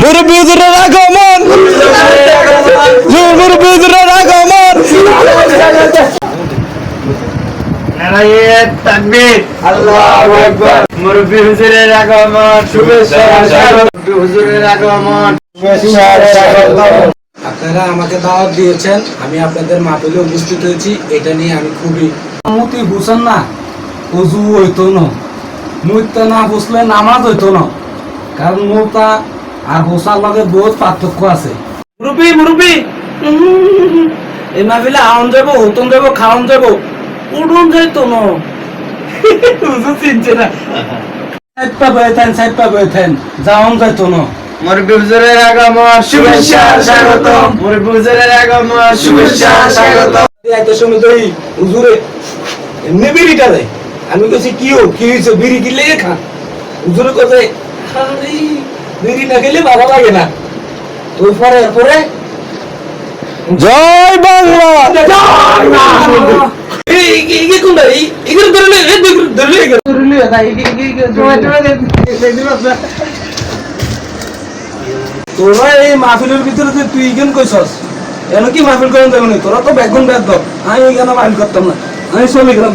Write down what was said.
মুরব্বি হুজুরের আগমন, মুরব্বি হুজুরের আগমন। নারায়ে তাকবীর, আল্লাহু আকবার। মুরব্বি হুজুরের আগমন, শুভেচ্ছা স্বাগত। হুজুরের আগমন, শুভেচ্ছা স্বাগত। আপনারা আমাকে দাওয়াত দিয়েছেন, আমি আপনাদের মাহফিলে উপস্থিত হয়েছি। এটা নিয়ে আমি খুবই মুতি বুঝেন না, অজু হইতো না, মুইতে না বুঝলে নামাজ হইতো না। কারণ মোতা আর হোসার লগে বহুত পার্থক্য আছে। মুরব্বি মুরব্বি এই মাহফিলে আউন যাবো, হতন যাবো, খাওয়ান যাবো, উড়ুন যাইতো না। হুজুর চিনছে না। সাইড পা বইতেন, সাইড পা বইতেন, যাওন যাইতো না। মুরব্বি হুজুরের আগমন, শুভেচ্ছা স্বাগত। মুরব্বি হুজুরের আগমন, শুভেচ্ছা স্বাগত। এত সময় তো হুজুরে এমনি বিড়িটা দেয়। আমি কইছি কি হয়েছে, বিড়ি কিনলে খা। হুজুরে কোথায় বিড়ি না খেলে ভালো লাগে না। ওই পরে পরে জয় বাংলা। তোরা এই মাহফিলের ভিতরে যে তুই কেন কইছস, এন কি মাহফিল করেন যাবে না? তোরা তো বেগুন বেদ দাও, আমি কেন মাহফিল করতাম না, আমি চলে গেলাম।